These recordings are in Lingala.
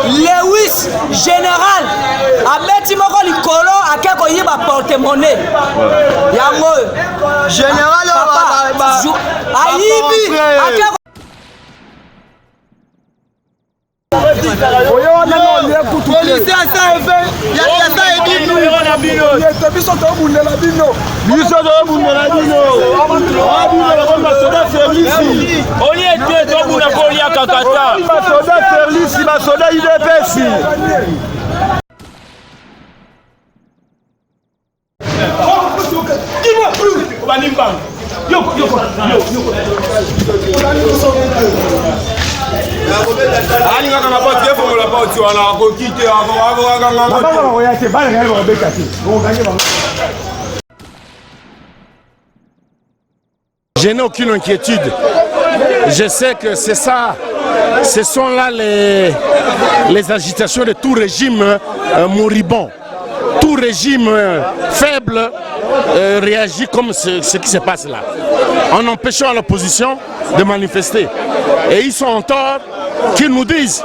Lewis général abeti moko likolo akeko yiba porte-monnaie yango général ayibi akeko Je n'ai aucune inquiétude. Je sais que c'est ça. Ce sont là les agitations de tout régime moribond. Tout régime faible réagit comme ce qui se passe là, en empêchant l'opposition de manifester. Et ils sont en tort qu'ils nous disent.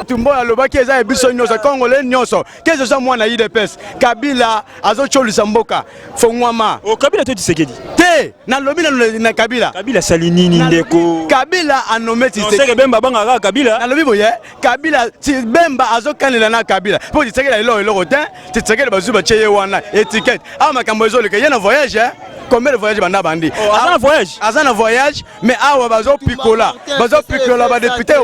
Tumbo alobaki eza biso nyonso Congolais nyonso que ce soit moi na IDPS Kabila azocholisa mboka fongwama o Kabila to Tshisekedi te na lobi na Kabila salinini ndeko Kabila a nommé Tshisekedi on sait que Bemba banga Kabila na lobi boye Kabila Bemba azokanela na Kabila po Tshisekedi elo rotin Tshisekedi bazuba cheye wana étiquette makambo ezo le que y a un voyage combien de voyages banda bandi azana voyage mais awa bazo picola ba député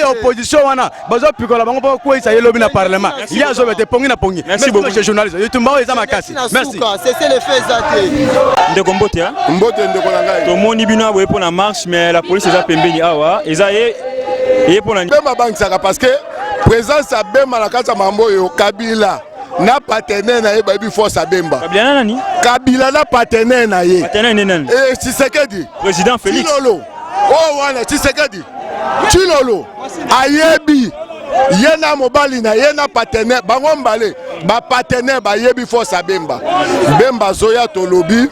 opposition wana bazo picola bango po ko isa yelobi na parlement ya zo bete pongi na pongi merci beaucoup monsieur journaliste yotumba eza makasi merci c'est les faits zaté ndeko mbote ndeko na ngai to moni bino abo pour la marche mais la police eza pembeni awa eza ye pour la Bemba bangisaka parce que présence ya Bemba na kati ya mambo yo Kabila na partenaire na ye babi force à Bemba Kabila nani Kabila na partenaire na ye nani Tshisekedi président Félix Chilolo wana Tshisekedi Chilolo ayebi yena mobali na yena partenaire bango mbale ba partenaire ba yebi force à Bemba zoya tolobi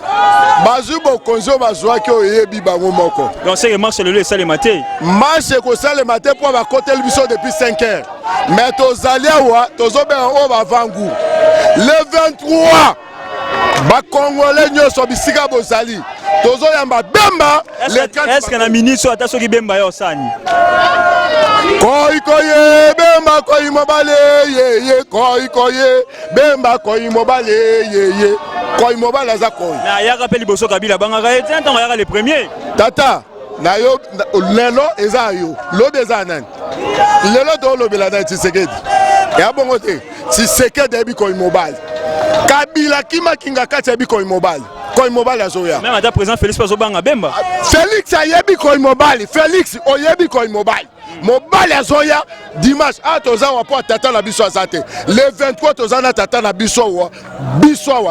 bazubo konzo bazwaki oyebi bango moko donc c'est que marche le sale matin marche ko sale matin pour ba côté biso depuis 5 heures mais tozali awa tozobe o ba vangu le 23 ba congolais nyoso bisika bozali tozoyamba Bemba est-ce que na ministre ata soki Bemba yo sani koye Bemba koyi mobale ye koye Bemba koyi mobale ye koyi mobale za koyi na yaka pe liboso Kabila bangaka ete ntango yaka le premier tata na yo lelo eza yo lo deza nani lelo to lobela na Tshisekedi ya bongo te Tshisekedi ebi koyi mobile Kabila kima kinga kati ebi koyi mobile azoya même ata président Félix paso banga Bemba Félix ayebi koyi mobile Félix oyebi koyi mobile mobile azoya dimanche toza wa po tata na biso azate le 23 toza na tata na biso wa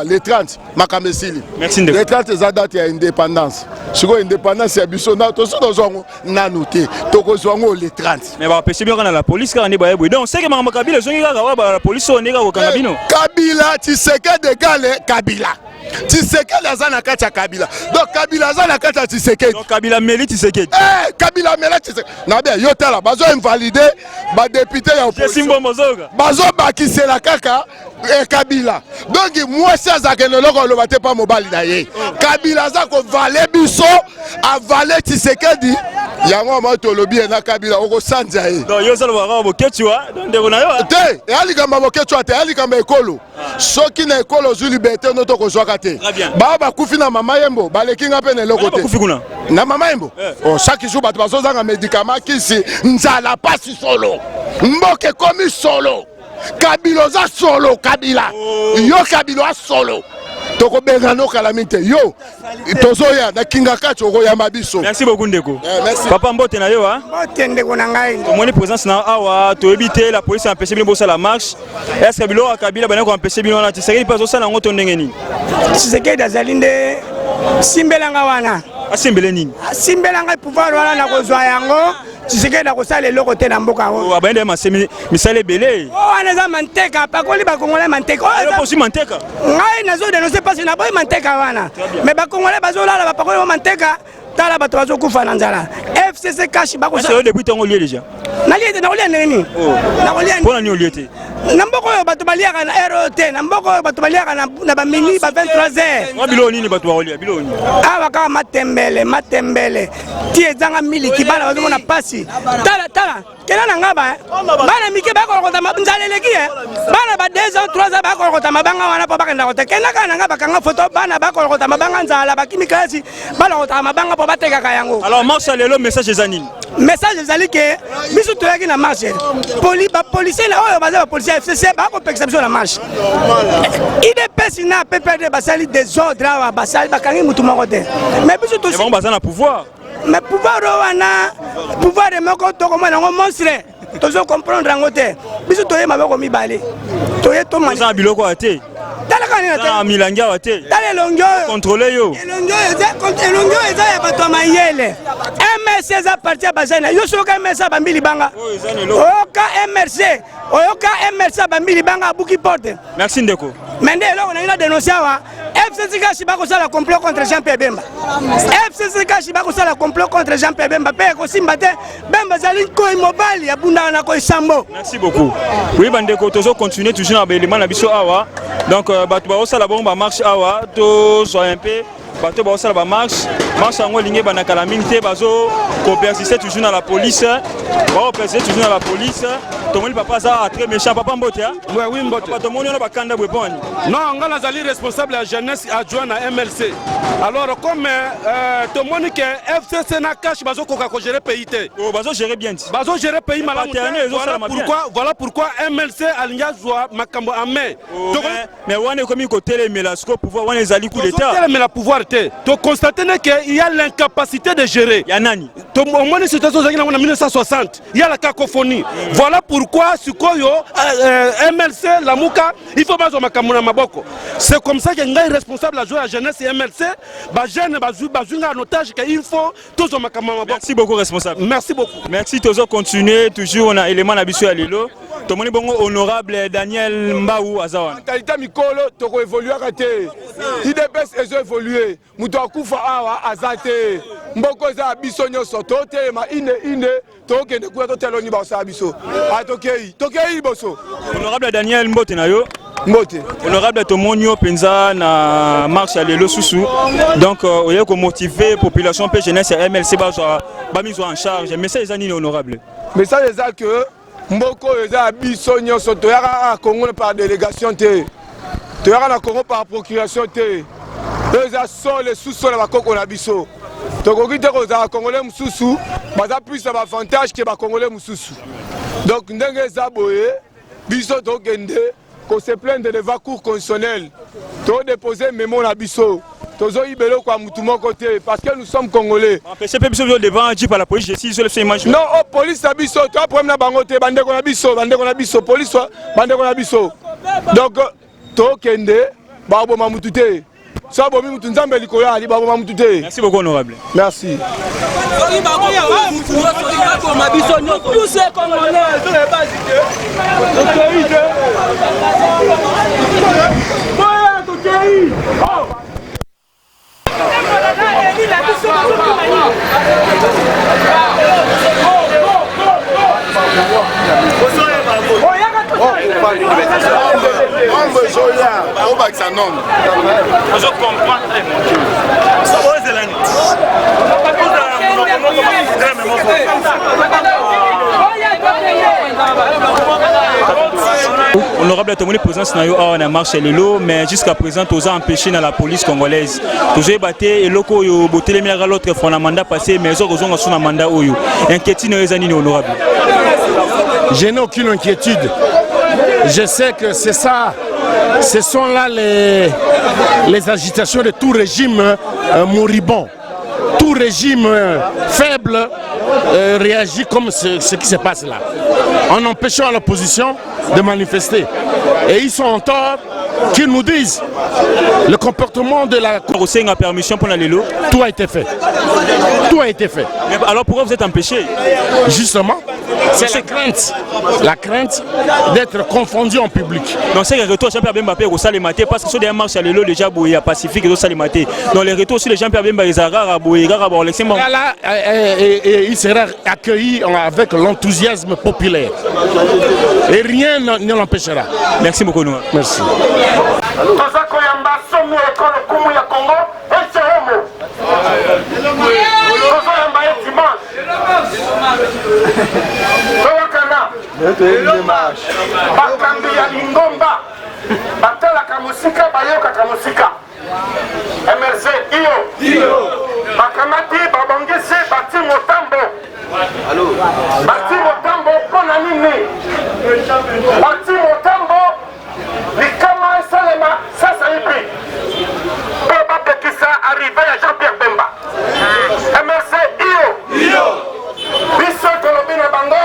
le 30 makamesili merci le 30 eza date ya indépendance siko indépendance ya biso na tozongo nanu te tokozwango le 30 mais ba pesi bien na la police car ndi ba yebo donc c'est que mama Kabila zongi kaka wa ba la police on eka ko kanga bino Kabila Tshisekedi égale Kabila Tshisekedi azana kati ya Kabila donc Kabila azana kati ya Tshisekedi donc Kabila meli Tshisekedi Kabila meli Tshisekedi na bien yo tala bazo invalider ba député ya opposition bazo bakisela kaka Kabila donc moi ça zakene loko lo bate pa mobali na ye Kabila za ko valer biso avaler Tshisekedi yango moto lobi na Kabila oko sanja ye donc yo sala ba bo ketchwa donc ndeko na yo te yali kamba bo ketchwa te yali kamba ekolo soki na ekolo zu liberté no to ko zwaka te ba kufi na mama yembo balekinga pe na loko te kufi kuna na mama yembo chaque jour bato bazozanga médicament kisi nzala pasi solo mboke komi solo Kabila za solo Kabila yo Kabila solo toko bengano kalamite yo tozoya na kinga kacho ko ya mabiso merci beaucoup ndeko merci papa mbote na yo mbote ndeko na ngai moni présence na awa to éviter la police empêcher bino bosa la marche est-ce que bilo Kabila bana ko empêcher bino na Tshisekedi pas osala ngoto ndenge nini Tshisekedi azalinde simbelanga wana asimbele nini simbelanga pouvoir wana na kozwa yango Tshisekedi akosala eloko te na mboka ngo abende misale belé wana za manteka pakoli bakongolais manteka posi manteka ngai nazo dénoncer parce na boy manteka wana mais bakongolais bazolala bapakoli manteka tala bato bazokufa na nzala FCC cash bakosala depuis tango lié déjà naliete nakolia nini nakolia pona ni oliete na mboko oyo bato baliaka na ROT na mboko oyo bato baliaka na bamini ba 23h mwa bilo nini bato bakolia bilo nini awa kaka matembele ti ezanga miliki bana bazomona pasi tala kena na ngaba bana mike bakolokota nzala eleki bana ba 2 ans 3 ans bakolokota mabanga wana po bakenda kote kena kana ngaba kanga photo bana bakolokota mabanga nzala bakimikasi balokota mabanga po batekaka yango alors marche lelo message ezanini message ezali ke biso toyaki na marche bapolisier na oyo baza bapolisier FCC bakopekisa biso na marche IDPS na PPRD basali désordre awa basali bakangi mutu moko te mais biso tosi baza na pouvoir mais pouvoir wana pouvoir moko tokomona yango monstre tozo comprendre yango te biso toye maboko mibale toye tomani oza biloko ate tala kanina te milangi awa te tala elongi oyo contrôler yo elongi oyo eza ya bato ya mayele MRC eza parti ya bazana yo soka MRC abambi libanga oyoka MRC abambi libanga abuki porte merci ndeko mais nde eloko na ina dénoncer awa FCC Kashi bakosala complot contre Jean-Pierre Bemba. FCC Kashi bakosala complot contre Jean-Pierre Bemba. Pe kosimba te Bemba zali ko mobile ya bunda na ko sambo. Merci beaucoup. Oui bandeko tozo continuer toujours na élément na biso awa. Donc bato ba osala bomba marche awa to so un peu bato ba osala ba marche yango linge bana kala mingi te bazo ko persister toujours na la police. Ba persister toujours na la police. Tomoni papa ça très méchant papa Mbote hein. Oui Mbote. Papa tomoni na bakanda bweponi. Non, on a zali responsable la jeunesse adjoint à MLC. Alors comme tomoni que FCC na cash bazo ko gérer pays te. Oh bazo gérer bien. Bazo gérer pays malamu. Voilà pourquoi MLC alinga joie makambo en main. Mais on est comme côté mais la scope pouvoir on les ali coup d'état. Mais la pouvoir te. To constater que il y a l'incapacité de gérer. Ya nani? To moni situation zaki na 1960. Il y a la cacophonie. Voilà pourquoi Sukoyo MLC la Mouka il faut bazo makambo na maboko. C'est comme ça que ngai responsable la jouer la jeunesse et MLC ba jeune bazunga en otage qu'il faut tous au makambo maboko. Merci beaucoup responsable. Merci beaucoup. Merci toujours continuer toujours on a élément na biso ya lelo. Tomoni bongo honorable Daniel Mbaou Azawan. Mentalité mikolo toko évoluer raté. IDPS ezo évoluer. Muto akufa awa azate. Mboko za biso nyoso tote ma ine toke ne kuya totelo ni ba sa biso. A tokei boso. Honorable Daniel Mbote na yo. Mbote. Honorable Tomonio penza na marche à lelo susu. Donc oye ko motiver population pe jeunesse et MLC ba mise en charge. Mais ça les années honorable. Mais ça les a que Mboko eza biso nyoso toyaka Congo par délégation te. Toyaka na Congo par procuration te. Eza sol sous-sol ba koko na biso. Tokoki te ko za Congolais mususu, baza plus avantage que ba Congolais mususu. Donc ndenge eza boye biso tokende ko se plaindre devant cour constitutionnelle. To déposer mémo na biso. Tozo ibelo kwa mutu moko te parce que nous sommes Congolais. Empêcher biso devant dit par la police je sur le image. Non, oh, police na biso, toi problème na bango te bande ko na biso, police bande ko na biso. Donc to kende ba bo mamutu te. Ça bo mi mutu nzambe likolo ali ba bo mamutu te. Merci beaucoup honorable. Merci. Honorable Tomoni présence na yo on a marché lelo mais jusqu'à présent tous a empêché dans la police congolaise. Tous batté et loko yo botelemi la l'autre fois na mandat passé mais ils ont sur na mandat oyo. Inquiétude les années honorable. Je n'ai aucune inquiétude. Je sais que c'est ça. Ce sont là les agitations de tout régime moribond. Tout régime faible réagit comme ce qui se passe là. En empêchant l'opposition de manifester. Et ils sont en tort qu'ils nous disent le comportement de la... a permission pour aller là. Tout a été fait. Tout a été fait. Mais alors pourquoi vous êtes empêché? Justement, c'est la crainte d'être confondu en public. Donc c'est le retour Jean-Pierre Bemba au Salimate parce que sur des marches à l'élo déjà bouillé à Pacifique et au Salimate. Dans les retours sur les Jean-Pierre Bemba ils arrêtent à bouiller à bouiller. Et il sera accueilli avec l'enthousiasme populaire. Et rien ne l'empêchera. Merci beaucoup. Noah. Merci. Bakambi ya Lingomba batalaka musika bayokaka musika MRC iyo bakamati babongisi bati motambo pona nini bati motambo likama esalema sasa hivi po bapekisa arrive ya Jean-Pierre Bemba MRC iyo biso kolobi na bango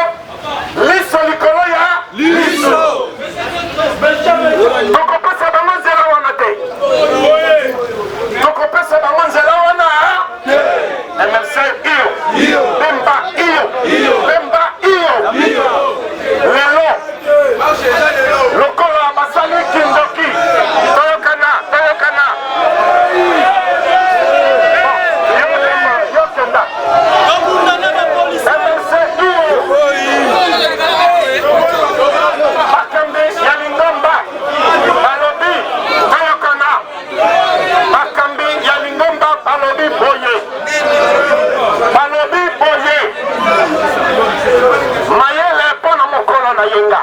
liso likolo ya liso tokopesa bango nzela wana te tokopesa bango nzela wana MRC iyo Bemba iyo lelo Mayenga.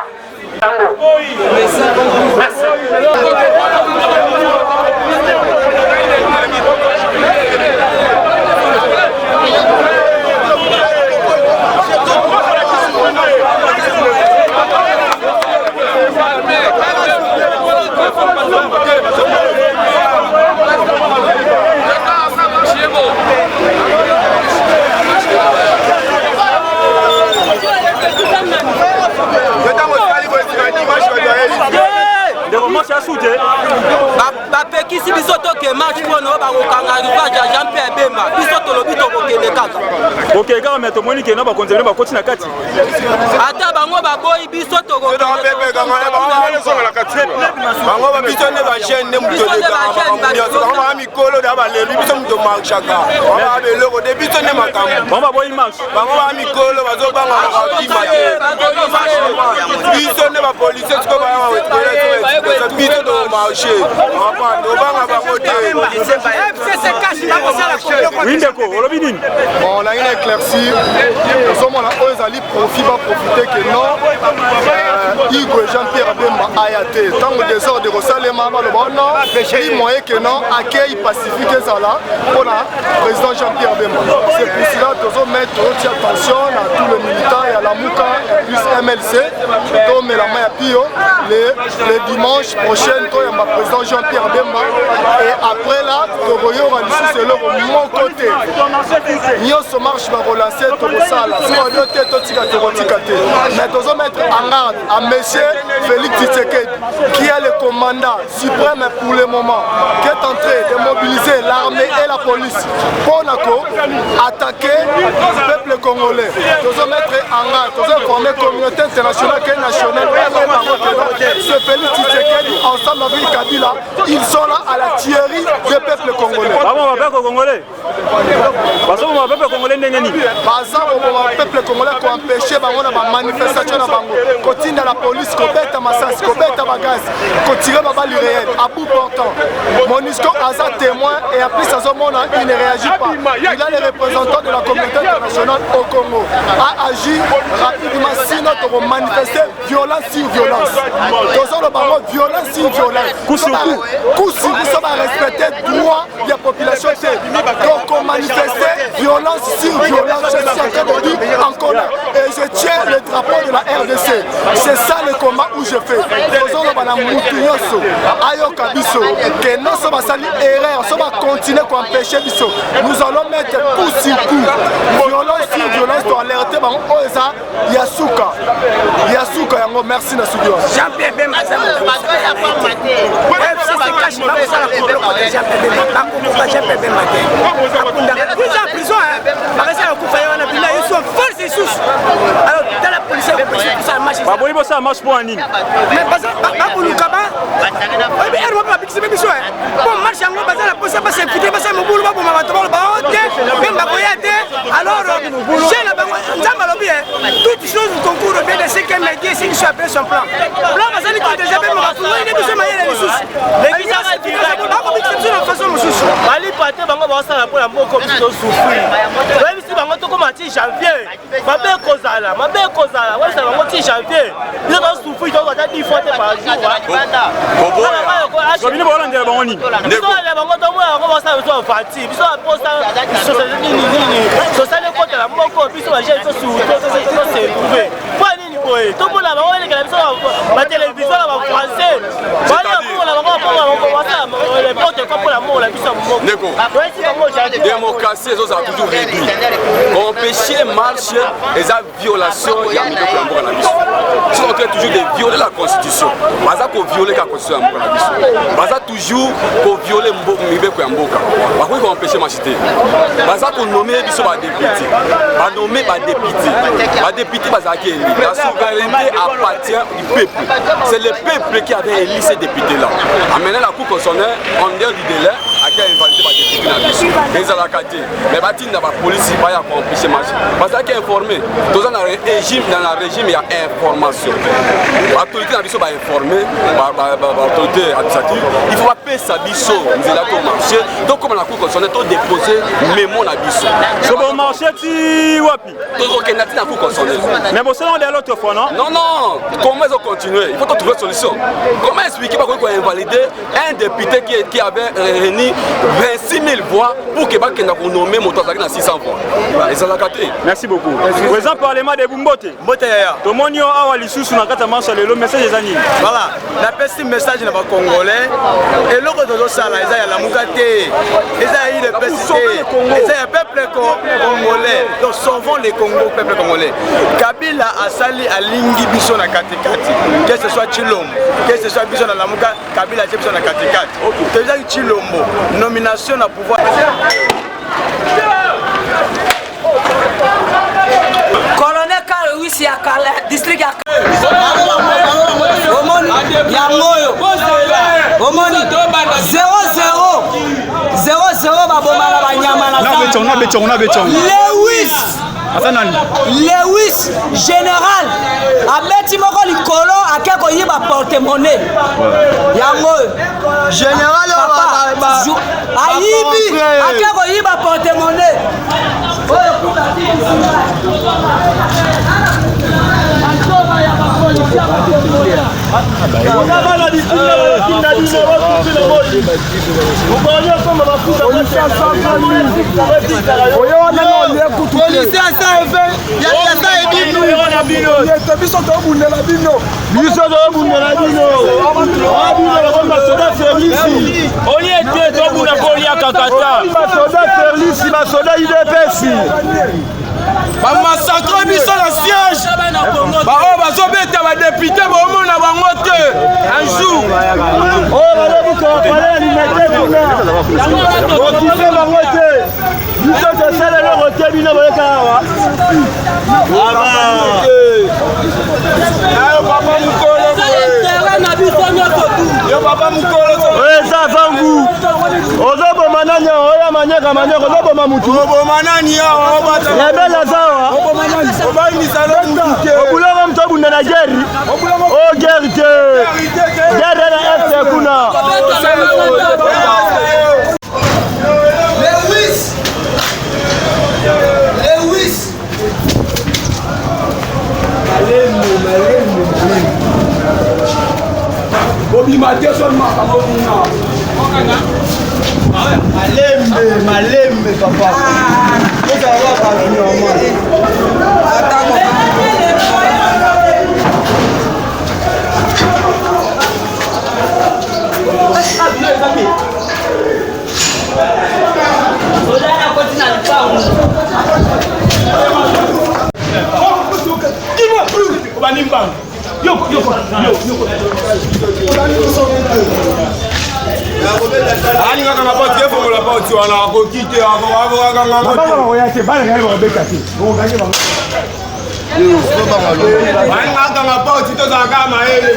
Merci. bapekisi biso toke match mpo no bakokanga rivage ya Jean-Pierre Bemba biso tolobi tokokende kaka okende kaka me tomoni keno bakonzemene bakoti na kati ata bango baboyi biso tokokende bango biso nde bagene nde mutolekaabango mikolo da baleli biso muto marchaka banga beloko de biso nde makambo bango baboyi marche bango baa mikolo bazobanga bakima te biso nde bapolisie siko baa biso tomarche obanga bango te windeko olobi nini bon olangi na éclaircir ozomona oyo ezali profit baprofite ke non Igwe Jean-Pierre Bemba aya te ntango désordre kosalema baloba non i moyen ke non accueil pacifique ezala mpona président Jean-Pierre Bemba c'est pour cela tozomettre tozotia attention na tous les militants ya Lamuka plus MLC tomelama ya pio le dimanche prochain toyamba président Jean-Pierre Bemba et après là tokoyoka lisusu eloko moko te nyonso marche bakolancer tokosala soki te totika tokotika te mais tozomettre en garde à monsieur Félix Tshisekedi qui est le commandant suprême pour le moment qui est en train de mobiliser l'armée et la police pour attaquer le peuple congolais. Tozomettre en garde, tozoformer la communauté internationale et nationale. Ce Félix Tshisekedi ensemble avec Kabila, ils sont là à la tuerie du peuple congolais. Avant le peuple congolais. Parce que le peuple congolais n'est pas le peuple congolais qui empêche la manifestation de Bango. Continue la police, Kobeta Massas, Kobeta Bagaz, continue la balle réelle, à bout portant. Monusco a sa témoin et après ça, il ne réagit pas. Il a les représentants de la communauté internationale au Congo. A agi rapidement, sinon on va manifester violence sur violence. Nous avons violence sur violence. Coup sur coup. Coup sur coup, ça va respecter le droit de la population. Donc on manifeste violence sur violence. Je suis en train de dire encore là. Et je tiens le drapeau de la RDC. C'est ça le combat où je fais. Nous avons Moutounyoso, Ayoka Bisso, que nous sommes sali erreur, nous allons continuer à empêcher Bisso. Nous allons mettre coup sur coup, violence sur violence pour alerter Oeza Yasuka. Yasuka, merci Nasudio. Jean-Pierre Bemba, Baboli ça marche pour un nid. Mais parce que Bakoulukaba, elle va pas fixer mes soins. Bon, marche en bas, la poste pas s'inquiéter, parce que mon boulot va pour ma bateau, même ma boyade. Alors, j'ai la banque, toutes choses du concours bien de ce qu'elle m'a dit, c'est qu'il soit après son plan. Là, ma salle qui déjà fait mon rapport, il est besoin de mailler les sous. Les gars, c'est une façon de sous. Bali pate bango basala pour la moko biso souffrir. Même si bango to comme ti janvier, mabe kozala, ouais ça bango ti janvier. Ils ont souffrir donc à 10 fois par jour. Bino ba olande bango ni. Biso ala bango to mo bango basala biso fati. Biso aposta so ça le côté la moko biso ba j'ai to souffrir to se trouver. Pour nini boy? To bona bango les gars biso ba télévision ba français. Bali pour la bango pour basala les portes comme pour la mort la biso moko. Démocratie, ça a toujours réduit. Empêcher marche et la violation, il y a un milieu pour la mission. Si on traite toujours de violer la Constitution, pas ça pour violer la Constitution pour la mission. Pas ça toujours pour violer Mboka. Par contre, il faut empêcher marcher. Pas ça pour nommer des députés. Pas nommer des députés. Les députés, la souveraineté appartient du peuple. C'est le peuple qui avait élu ces députés-là. Amener la Cour constitutionnelle en dehors du délai. bazalaki invalidé badéputé na biso ezalaka te mais batinda bapolisi baya koempêche marche bazalaki informé toza na régime ya information baautorité na biso bainforme baautorité administrative il faut bapesa biso nzela to marché tokóma na cour constitutionnelle todépose mémo na biso sobo marché ti wapi tozokenda ti na cour constitutionnelle mais bosala de l'autre fois non non comment ils ont continué il faut trouver une solution comment expliquer pourquoi on a invalidé un député qui avait réuni 26 000 voix pour que Bakenda pour nommer Motazaki dans 600 voix. Merci beaucoup. Président Parlement de Bumbote. Mbote yaya. Tomonio awa lisusu na kata marche le message ezani. Voilà, la petit message na ba congolais et loko dozo sala eza ya lamuka te. Eza yi le PCT. Eza ya peuple congolais. Donc sauvons les Congo peuple congolais. Kabila asali alingi biso na katikati. Que ce soit Chilombo, que ce soit biso na lamuka, Kabila biso na katikati. Déjà Chilombo, nomination na pouvoir. Colonel Karouisi ya Kala district ya Omoni ya Moyo Omoni 0-0 baboma na banyama na Lewis général abeti moko likolo akeko yiba porte-monnaie yango général ayibi akeko yiba porte-monnaie Massacre biso na siège bao bazobeta badepute bomona bango te un jour oyo balobukapale alimete kuna okife bango te biso tosala eloko te bino boyeka awa papa mokolo yo papa mokolo eza vangu ozoboma nani oya manyeka ozoboma mutu oboma nani awa yabela zawa obuloko mutu obunda na geri o geri te geri na este kuna Lewis obima te seulement malembe papa alingaka na poti efongola poti wana akoki te alingaka na poti tozalaka mayele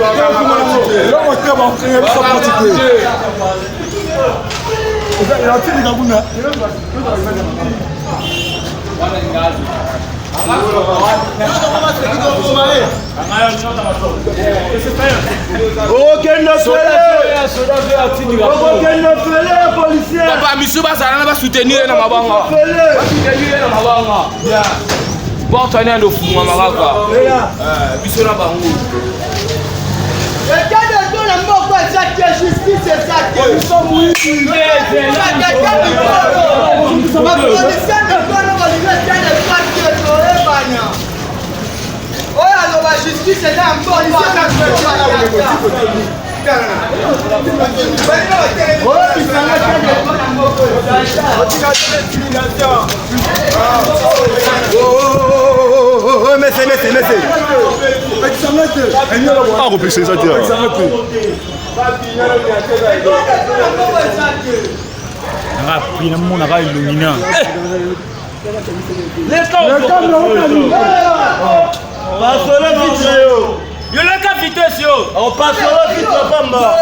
papa misu bazala na basoutenir na mabanga porte ane ando fungwa makaka biso na bango Ah, repêcher ça, Yo le ka vitesse On passe au vite, on va mort.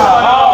Oh!